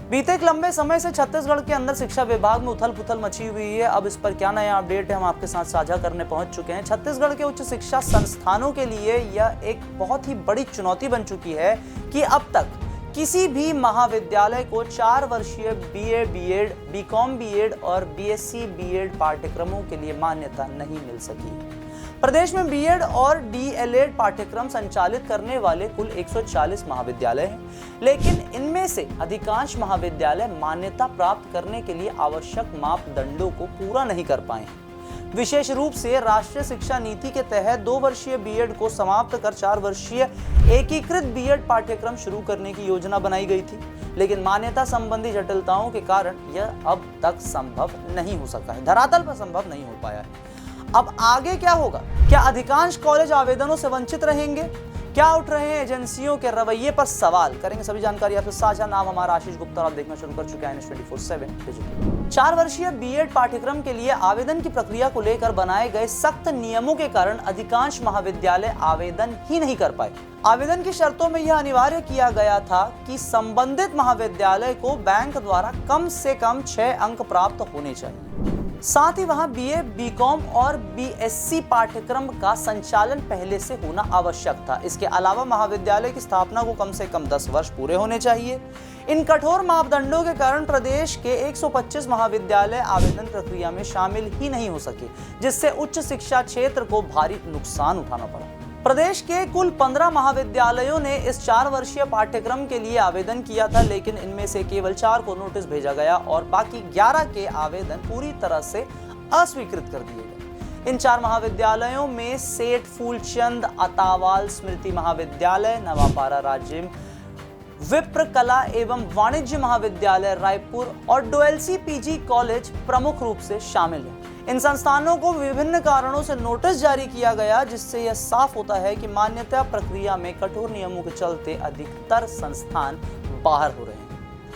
बीते एक लंबे समय से छत्तीसगढ़ के अंदर शिक्षा विभाग में उथल पुथल मची हुई है। अब इस पर क्या नया अपडेट है, हम आपके साथ साझा करने पहुंच चुके हैं। छत्तीसगढ़ के उच्च शिक्षा संस्थानों के लिए यह एक बहुत ही बड़ी चुनौती बन चुकी है कि अब तक किसी भी महाविद्यालय को 4 वर्षीय बीए, बीएड, बीकॉम, बीएड और बीएससी बीएड पाठ्यक्रमों के लिए मान्यता नहीं मिल सकी। प्रदेश में बीएड और डीएलएड पाठ्यक्रम संचालित करने वाले कुल 140 महाविद्यालय हैं, लेकिन इनमें से अधिकांश महाविद्यालय मान्यता प्राप्त करने के लिए आवश्यक मापदंडों को पूरा नहीं कर पाए हैं। विशेष रूप से राष्ट्रीय शिक्षा नीति के तहत 2 वर्षीय बीएड को समाप्त कर 4 वर्षीय एकीकृत बीएड पाठ्यक्रम शुरू करने की योजना बनाई गई थी, लेकिन मान्यता संबंधी जटिलताओं के कारण यह अब तक संभव नहीं हो सका है, धरातल पर संभव नहीं हो पाया है। अब आगे क्या होगा? क्या अधिकांश कॉलेज आवेदनों से वंचित रहेंगे? क्या उठ रहे हैं एजेंसियों के रवैये पर सवाल? करेंगे सभी जानकारी आपसे साझा। नाम हमारा आशीष गुप्ता, आप देखना शुरू कर चुके हैं N24/7 डिजिटल। 4 वर्षीय बीएड पाठ्यक्रम के लिए आवेदन की प्रक्रिया को लेकर बनाए गए सख्त नियमों के कारण अधिकांश महाविद्यालय आवेदन ही नहीं कर पाए। आवेदन की शर्तों में यह अनिवार्य किया गया था कि संबंधित महाविद्यालय को बैंक द्वारा कम से कम 6 अंक प्राप्त होने चाहिए। साथ ही वहां बीए, बीकॉम और बीएससी पाठ्यक्रम का संचालन पहले से होना आवश्यक था। इसके अलावा महाविद्यालय की स्थापना को कम से कम 10 वर्ष पूरे होने चाहिए। इन कठोर मापदंडों के कारण प्रदेश के 125 महाविद्यालय आवेदन प्रक्रिया में शामिल ही नहीं हो सके, जिससे उच्च शिक्षा क्षेत्र को भारी नुकसान उठाना पड़ा। प्रदेश के कुल 15 महाविद्यालयों ने इस 4 वर्षीय पाठ्यक्रम के लिए आवेदन किया था, लेकिन इनमें से केवल 4 को नोटिस भेजा गया और बाकी 11 के आवेदन पूरी तरह से अस्वीकृत कर दिए गए। इन 4 महाविद्यालयों में सेठ फूलचंद अतावाल स्मृति महाविद्यालय नवापारा राजिम, विप्र कला एवं वाणिज्य महाविद्यालय रायपुर और डोएलसी पीजी कॉलेज प्रमुख रूप से शामिल है। इन संस्थानों को विभिन्न कारणों से नोटिस जारी किया गया, जिससे यह साफ होता है कि मान्यता प्रक्रिया में कठोर नियमों के चलते अधिकतर संस्थान बाहर हो रहे हैं।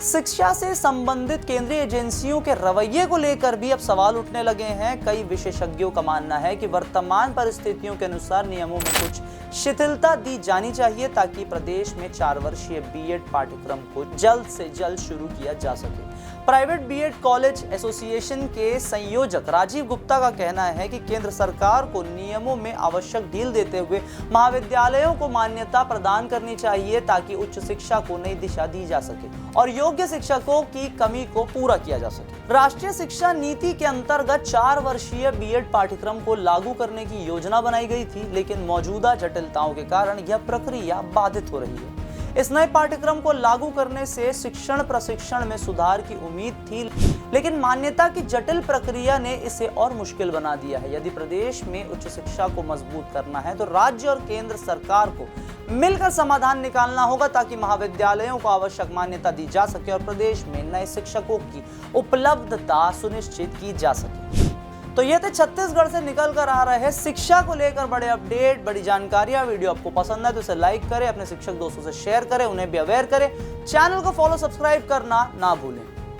शिक्षा से संबंधित केंद्रीय एजेंसियों के रवैये को लेकर भी अब सवाल उठने लगे हैं। कई विशेषज्ञों का मानना है कि वर्तमान परिस्थितियों के अनुसार नियमों में कुछ शिथिलता दी जानी चाहिए, ताकि प्रदेश में 4 वर्षीय बीएड पाठ्यक्रम को जल्द से जल्द शुरू किया जा सके। प्राइवेट बीएड कॉलेज एसोसिएशन के संयोजक राजीव गुप्ता का कहना है कि केंद्र सरकार को नियमों में आवश्यक ढील देते हुए महाविद्यालयों को मान्यता प्रदान करनी चाहिए, ताकि उच्च शिक्षा को नई दिशा दी जा सके और योग्य शिक्षकों की कमी को पूरा किया जा सके। राष्ट्रीय शिक्षा नीति के अंतर्गत 4 वर्षीय बीएड पाठ्यक्रम को लागू करने की योजना बनाई गई थी, लेकिन मौजूदा जटिलताओं के कारण यह प्रक्रिया बाधित हो रही है। इस नए पाठ्यक्रम को लागू करने से शिक्षण प्रशिक्षण में सुधार की उम्मीद थी, लेकिन मान्यता की जटिल प्रक्रिया ने इसे और मुश्किल बना दिया है। यदि प्रदेश में उच्च शिक्षा को मजबूत करना है तो राज्य और केंद्र सरकार को मिलकर समाधान निकालना होगा, ताकि महाविद्यालयों को आवश्यक मान्यता दी जा सके और प्रदेश में नए शिक्षकों की उपलब्धता सुनिश्चित की जा सके। तो ये थे छत्तीसगढ़ से निकल कर आ रहे शिक्षा को लेकर बड़े अपडेट, बड़ी जानकारियां। वीडियो आपको पसंद है तो इसे लाइक करें, अपने शिक्षक दोस्तों से शेयर करें, उन्हें भी अवेयर करें। चैनल को फॉलो सब्सक्राइब करना ना भूलें।